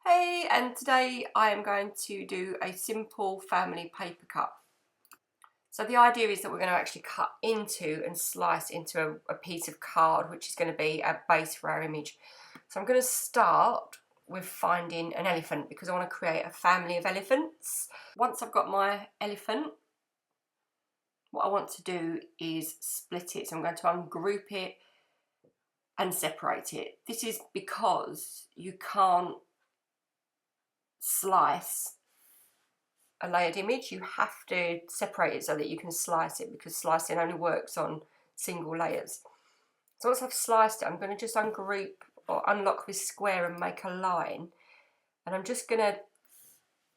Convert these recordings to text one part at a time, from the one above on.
Hey, and today I am going to do a simple family paper cut. So the idea is that we're going to actually cut into and slice into a piece of card, which is going to be a base for our image. So I'm going to start with finding an elephant because I want to create a family of elephants. Once I've got my elephant, what I want to do is split it. So I'm going to ungroup it and separate it. This is because you can't slice a layered image. You have to separate it so that you can slice it, because slicing only works on single layers. So once I've sliced it, I'm going to just ungroup or unlock this square and make a line, and I'm just going to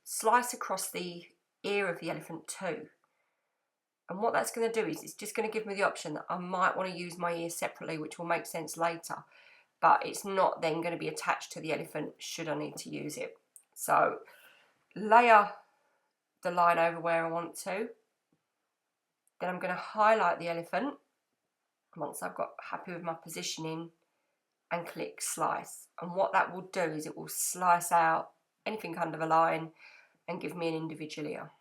slice across the ear of the elephant too. And what that's going to do is it's just going to give me the option that I might want to use my ear separately, which will make sense later, but it's not then going to be attached to the elephant should I need to use it. So layer the line over where I want to. Then I'm going to highlight the elephant once I've got happy with my positioning and click slice. And what that will do is it will slice out anything under the line and give me an individual ear.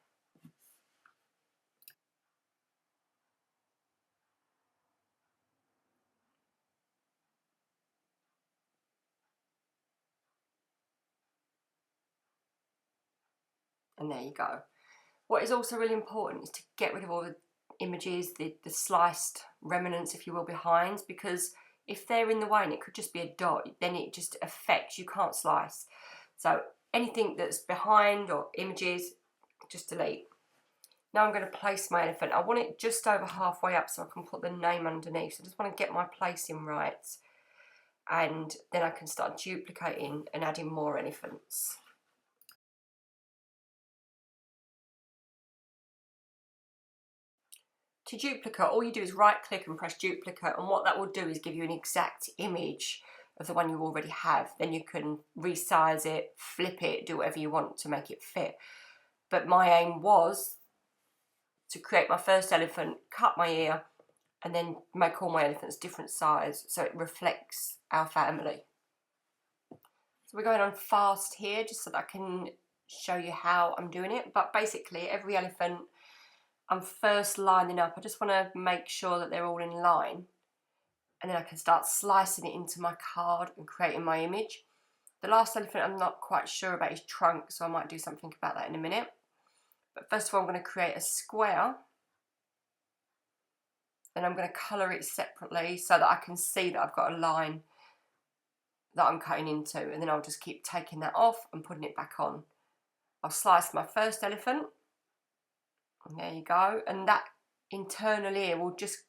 And there you go. What is also really important is to get rid of all the images, the sliced remnants, if you will, behind, because if they're in the way and it could just be a dot, then it just affects, you can't slice. So anything that's behind or images, just delete. Now I'm going to place my elephant. I want it just over halfway up so I can put the name underneath. So I just want to get my placing right, and then I can start duplicating and adding more elephants. To duplicate, all you do is right click and press duplicate, and what that will do is give you an exact image of the one you already have. Then you can resize it, flip it, do whatever you want to make it fit. But my aim was to create my first elephant, cut my ear, and then make all my elephants different size so it reflects our family. So we're going on fast here just so that I can show you how I'm doing it. But basically every elephant I'm first lining up. I just want to make sure that they're all in line, and then I can start slicing it into my card and creating my image. The last elephant I'm not quite sure about his trunk, so I might do something about that in a minute. But first of all I'm going to create a square, and I'm going to colour it separately so that I can see that I've got a line that I'm cutting into, and then I'll just keep taking that off and putting it back on. I'll slice my first elephant, and there you go, and that internal ear will just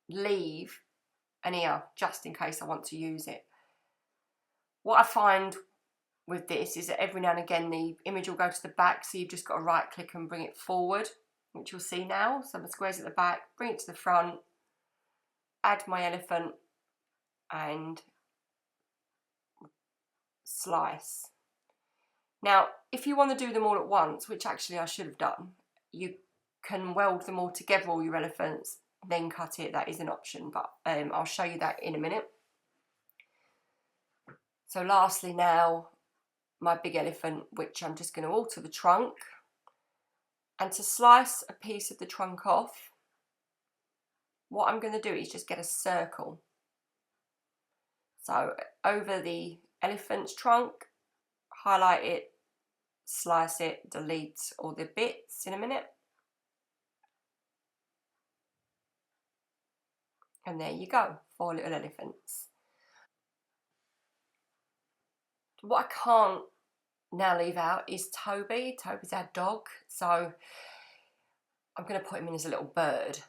leave an ear just in case I want to use it. What I find with this is that every now and again the image will go to the back, so you've just got to right click and bring it forward, which you'll see now. So my square's at the back, bring it to the front, add my elephant and slice. Now if you want to do them all at once, which actually I should have done, you can weld them all together, all your elephants, then cut it. That is an option, but I'll show you that in a minute. So lastly now, my big elephant, which I'm just going to alter the trunk, and to slice a piece of the trunk off, what I'm going to do is just get a circle. So over the elephant's trunk, highlight it, slice it, delete all the bits in a minute. And there you go, 4 little elephants. What I can't now leave out is Toby. Toby's our dog, so I'm going to put him in as a little bird.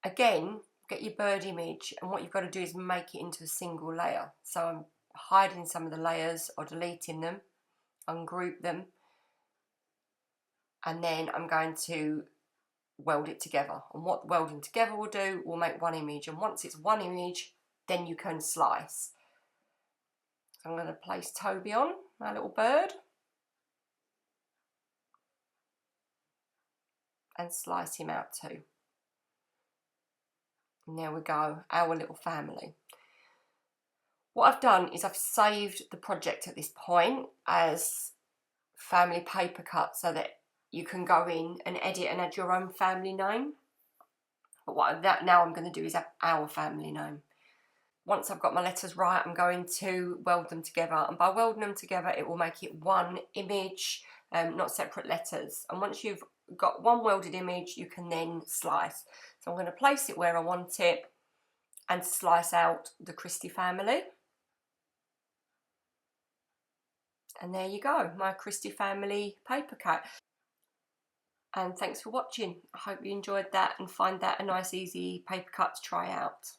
Again, get your bird image, and what you've got to do is make it into a single layer. So I'm hiding some of the layers or deleting them, ungroup them, and then I'm going to weld it together. And what welding together will do, will make one image, and once it's one image, then you can slice. So I'm going to place Toby on, my little bird, and slice him out too. And there we go, our little family. What I've done is I've saved the project at this point as family paper cut so that you can go in and edit and add your own family name. But what now I'm going to do is have our family name. Once I've got my letters right, I'm going to weld them together, and by welding them together it will make it one image, not separate letters. And once you've got one welded image, you can then slice. So I'm going to place it where I want it and slice out the Christie family. And there you go, my Christie family paper cut. And thanks for watching. I hope you enjoyed that and find that a nice easy paper cut to try out.